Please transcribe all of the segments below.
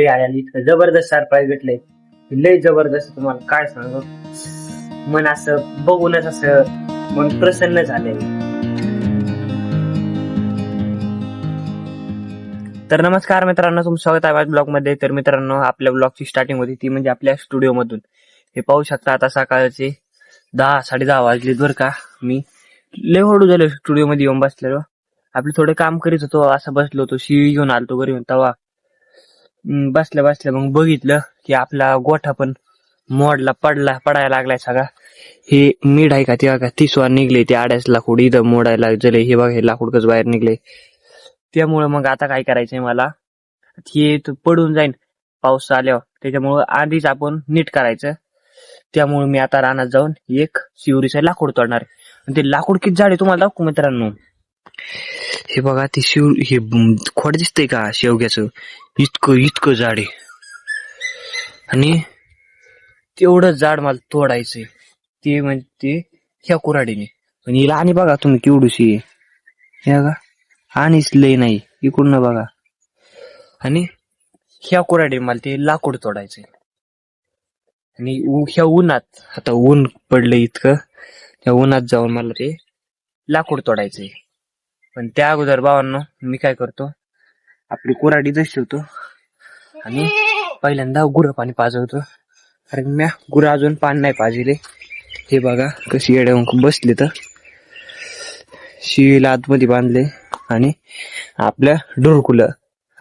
आणि इतकं जबरदस्त सरप्राईज भेटलंय, लय जबरदस्त. तुम्हाला काय सांगू, मन असं बघूनच असं मन प्रसन्न झालंय. तर नमस्कार मित्रांनो, तुमचं स्वागत आहे माझ्या ब्लॉग मध्ये. तर मित्रांनो, आपल्या ब्लॉगची स्टार्टिंग होती ती म्हणजे आपल्या स्टुडिओ मधून. हे पाहू शकता, आता सकाळचे 10-10:30 वाजले बरं का. मी लय हळू झालो स्टुडिओ मध्ये येऊन बसलेलो. आपले थोडे काम करीत होतो, असं बसलो होतो, शिवी घेऊन आलतो घरी. तेव्हा बसल्या बसल्या मग बघितलं की आपला गोठा पण मोडला पडायला लागलाय सगळा. हे मीठ आहे का ते बघा, 30 वार निघले ते आड्याच लाकूड इथं मोडायला झाले. हे बघा, हे लाकूड कसं बाहेर निघले. त्यामुळे मग आता काय करायचंय मला, हे पडून जाईन पाऊस आल्यावर, त्याच्यामुळं आधीच आपण नीट करायचं. त्यामुळे मी आता रानात जाऊन एक शिवरीचं लाकूड तोडणार आहे. आणि ते लाकूड किती झाडे तुम्हाला दाखवू मित्रांनो. हे बघा, ते हे खोड दिसतंय का शेवग्याचं, इतकं इतकं झाड आहे. आणि तेवढं झाड मला तोडायचंय, ते म्हणजे ह्या कुऱ्हाडीने. आणि हिला आणि बघा तुम्ही केवढूशी आहे, हे बघा, आणीच लय नाही इकडून बघा. आणि ह्या कुऱ्हाडीने मला ते लाकूड तोडायचंय. आणि ह्या उन्हात, आता ऊन पडलं इतकं, त्या उन्हात जाऊन मला ते लाकूड तोडायचंय. पण त्या अगोदर भावांनो, मी काय करतो, आपली कुऱ्हाडी दर्शवतो आणि पहिल्यांदा गुरं पाणी पाजवतो. कारण म्या गुरं अजून पाणी नाही पाजिले. हे बघा कशी येड्या बसले, तर शिवीला आतमध्ये बांधले. आणि आपल्या डोरकुलं,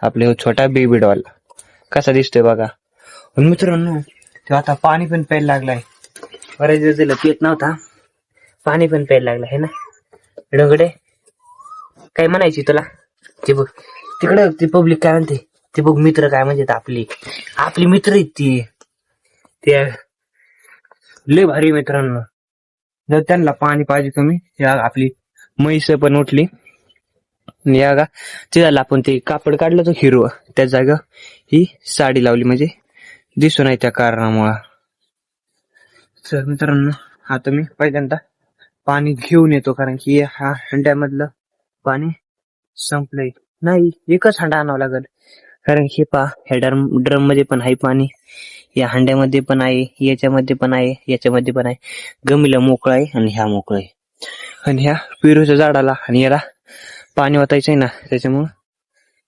आपल्या छोटा बेबी डॉल कसा दिसतोय बघा. मित्रांनो, तो आता पाणी पण प्यायला लागलाय. बरेच दिवस दिलं पित नव्हता, पाणी पण प्यायला लागला है ना. डोंगडे काय म्हणायची तुला, ते बघ तिकडे ते पब्लिक काय म्हणते ते बघ. मित्र काय म्हणतात, आपली मित्र आहेत ते लय भारी मित्रांनो. जर त्यांना पाणी पाहिजे तुम्ही, आपली म्हैस पण उठली. या का तिला आपण ते कापड काढलं तो हिरवं, त्या जागा ही साडी लावली म्हणजे दिसू नाही त्या कारणामुळं. तर मित्रांनो, आता मी पहिल्यांदा पाणी घेऊन येतो, कारण की हा हंड्यामधलं पाणी संपलंय. नाही, एकच हंडा आणावं लागेल, कारण हे ह्या ड्रम मध्ये पण आहे पाणी, या हंड्यामध्ये पण आहे, याच्यामध्ये पण आहे, याच्यामध्ये पण आहे. गमीला मोकळा आहे आणि ह्या मोकळा आहे. आणि ह्या पेरूच्या झाडाला आणि याला पाणी वाटायचंय ना, त्याच्यामुळं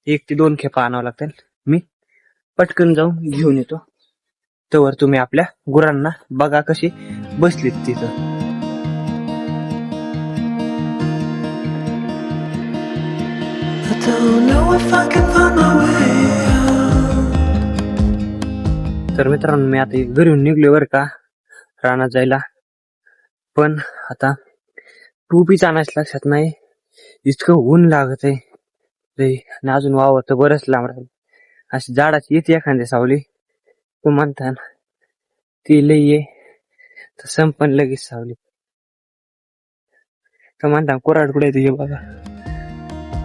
1 ते 2 खेपा आणावं लागतील. मी पटकन जाऊन घेऊन येतो. तोवर तुम्ही आपल्या गुरांना बघा कशी बसलीत तिथं. तर मित्रांनो, मी आता घरी निघलो बरं का रानात जायला. पण आता टोपीच आणायचं लक्षात नाही, इतकं ऊन लागत आहे. आणि अजून वावर तर बरंच लांब राहील. अशी झाडाची येते एखाद्या सावली, तू म्हणता ना ती लई ये तर संपन लगेच सावली. तर म्हणता कोराड कुठे येते, हे बघा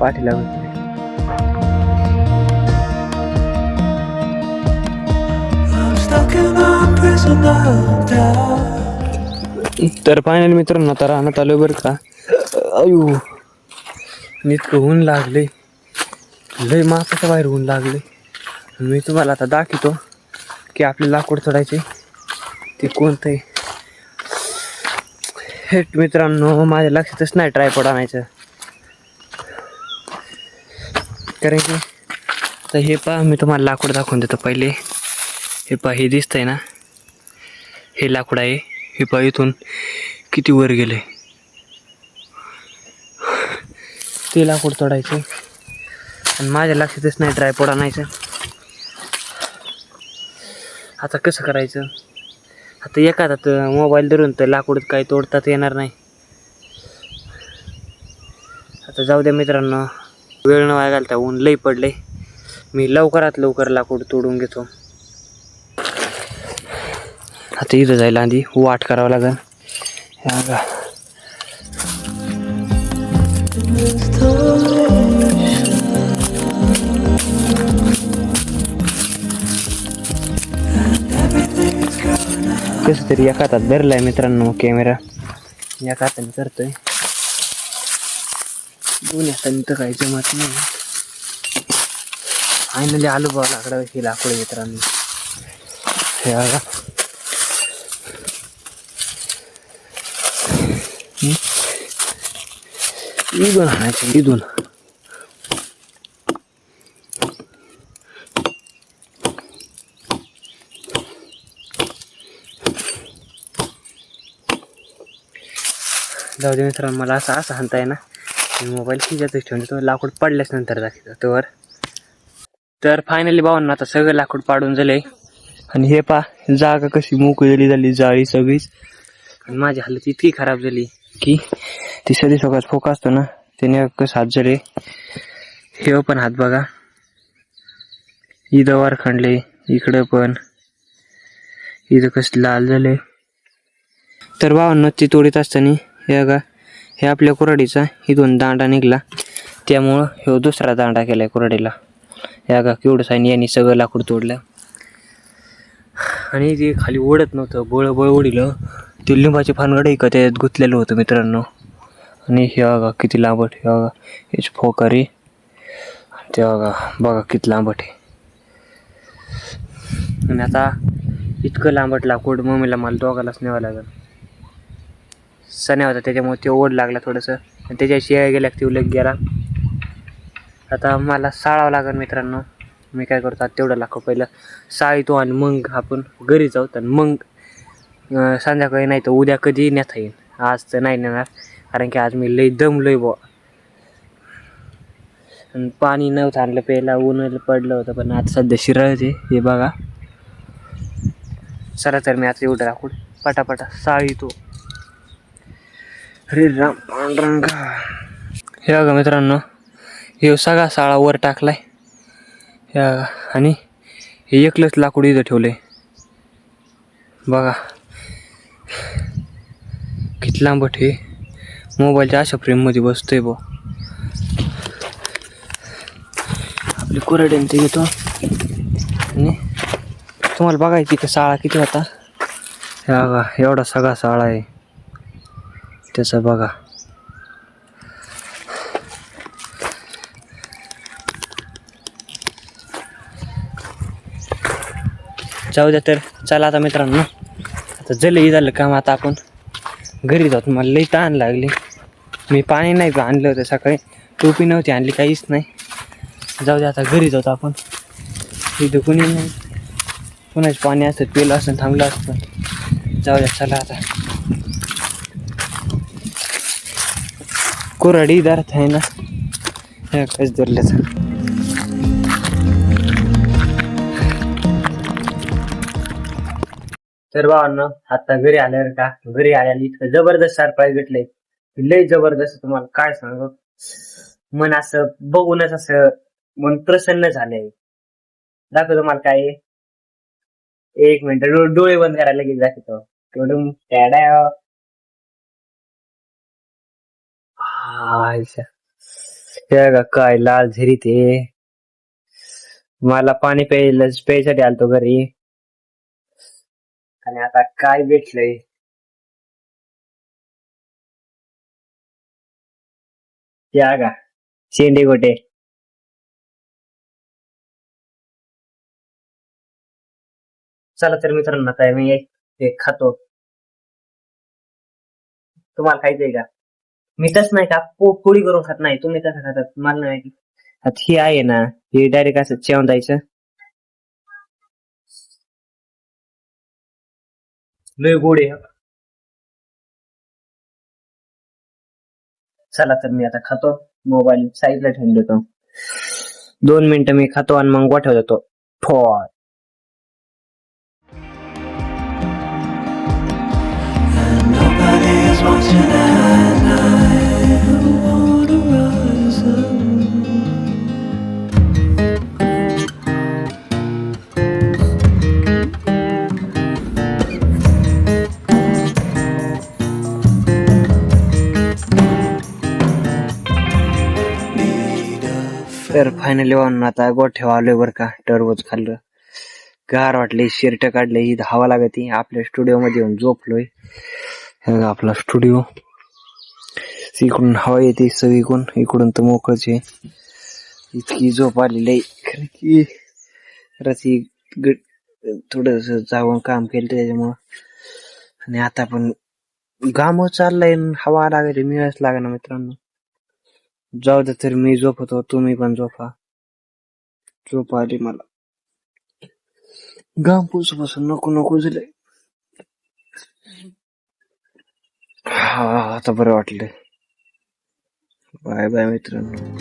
पाठी लागत. तर फायनल मित्रांनो, आता राहण्यात आलो बरं का. अयो, इतकं ऊन लागले, लय मापाच्या बाहेर ऊन लागले. मी तुम्हाला आता दाखवतो की आपले लाकूड तोडायचे ते कोणतं आहे. हे मित्रांनो, माझ्या लक्षातच नाही ट्रायपॉड आणायचं, कारण की आता हे पहा, मी तुम्हाला लाकूड दाखवून देतो पहिले. हे पहा, हे दिसतंय ना, हे लाकूड आहे. हे पहा इथून किती वर गेले, ते लाकूड तोडायचे. आणि माझ्या लक्षातच नाही ट्रायपॉड आणायचं. आता कसं करायचं, आता एखादा मोबाईल धरून तर लाकूड काही तोडतात येणार नाही. आता जाऊ द्या मित्रांनो, वेळ न वाया घालता, ऊन लई पडले. मी लवकरात लवकर लाकूड तोडून घेतो. आता इथं जायला आधी वाट करावं लागेल. कसं तरी एका हातात धरलाय मित्रांनो कॅमेरा, एका हाताने करतोय, दोन्ही हाताने तर काही जमत नाही. फायनली आलो बा लाकडं हे लाकूड मित्रांनो. हे बघा इथून आणायचं इथून. जाऊ दे मित्रांनो, मला असं हाणता आहे ना, मोबाईल खिशातच ठेवून तो लाकूड पडल्याच नंतर दाखवतो तोवर. तर फायनली भावांना आता सगळं लाकूड पाडून झालंय. आणि हे पा जागा कशी मोकळी झाली, जाळी सगळीच. आणि माझी हालत इतकी खराब झाली की ती सदी सोबत फोका असतो ना, त्याने कसं हात झाले. हे पण हात बघा, इथं वर खणले, इकडं पण, इथं कसं लाल झाले. तर भावांना ती तोडीत असताना हे बघा, हे आपल्या कुऱ्हाडीचा इथून दांडा निघला, त्यामुळं हे दुसरा दांडा केलाय कुऱ्हाडीला. हे बघा केवढं साईन यांनी सगळं लाकूड तोडलं. आणि ते खाली ओढत नव्हतं, बळ ओढिलं. ते लिंबाचे फानगड आहे का त्यात गुंतलेलं होतं मित्रांनो. आणि हे बघा किती लांबट, हे बघा हेच फोकारी, ते बघा किती लांबट आहे. आणि आता इतकं लांबट लाकूड मम्मीला मला दोघालाच न्यावं लागेल. सण्या होता त्याच्यामुळे ते ओढ लागला थोडंसं, आणि त्याच्या शिया गेल्या ती उलट गेला. आता मला साळावं लागेल मित्रांनो. मी काय करतो, आता तेवढं लाकूड पहिलं साळीतो आणि मग आपण घरी जाऊ. आणि मग संध्याकाळी नाही तर उद्या कधी नेता येईल. आज तर नाही नेणार, कारण की आज मी लई दमलोय बुवा. आणि पाणी नव्हतं आणलं प्यायला, ऊन पडलं होतं. पण आता सध्या शिराळचे हे बघा. चला तर मी आता एवढं लाकूड पटापटा साळीतो. अरे राम पांडुरंगा. हे बघा मित्रांनो, हे सगळा साळा वर टाकलाय. हे बघा, आणि हे एकलंच लाकूड इथं ठेवलंय बघा. किती लांबट हे, मोबाईलच्या अशा फ्रेममध्ये बसतोय बो. आपली कुऱ्हाडी ते घेतो. आणि तुम्हाला बघायची का साळा किती होता. हे बघा एवढा सगळा साळा आहे त्याचा बघा. जाऊ द्या. तर चला आता मित्रांनो, आता झालं काम. आता आपण घरी जातो. मला लई तहान लागली. मी पाणी नाही आणलं होतं सकाळी, टोपी नव्हती आणली, काहीच नाही. जाऊ द्या आता घरी जातो आपण. इथं कुणी नाही, कुणाच पाणी असतं पिलं असतं थांबलं असतं. जाऊ द्या चला आता. कुऱ्हाडी दारात आहे ना, हे कच धरल्याचं. तर भावांनो, आता घरी आल्यावर का घरी आल्याने इतकं जबरदस्त सरप्राईज भेटलंय, लय जबरदस्त. तुम्हाला काय सांगू, मन असं बघूनच असं मन प्रसन्न झालंय. दाखव तुम्हाला काय आहे. एक मिनिट, डोळे बंद करायला लगेच दाखवतो. थोडं टॅडा. काय लाल झरी ते. मला पाणी प्यायसाठी आलतो घरी, आणि आता काय भेटलंय. त्या का शेंडे गोटे. चला तर मित्रांनो, आता मी ते खातो. तुम्हाला खायचंय का? मी तस नाही का पोळी करून खात नाही. तुम्ही कसं खातात मला नाही माहिती. आता ही आहे ना, हे डायरेक्ट असं जेवण द्यायचं. लय गोड आहे. चला तर मी आता खातो. मोबाईल साईडला ठेवून देतो. 2 मिनिटं मी खातो आणि मग गोठ्यावर जातो. ठोय. तर फायनली आता गोठ्यावर आलोय बरं का. टरबूज खाल्लं, गार वाटले, शर्ट काढले, इथं हवा लागती. आपल्या स्टुडिओ मध्ये येऊन झोपलोय. आपला स्टुडिओ, इकडून हवा येते सगळीकडून, इकडून तर मोकळच आहे. इतकी झोप आलेली आहे खरं की रात्री थोडस जाऊन काम केलं त्याच्यामुळं. आणि आता पण घाम चाललाय हवा लागायची मिळच लागणार मित्रांनो. जाऊ दे तर मी झोपतो तुम्ही पण झोपा. झोप आली मला. घाम पुसूपासून नको नको झालंय. हा आता बरं वाटलं. बाय बाय मित्रांनो.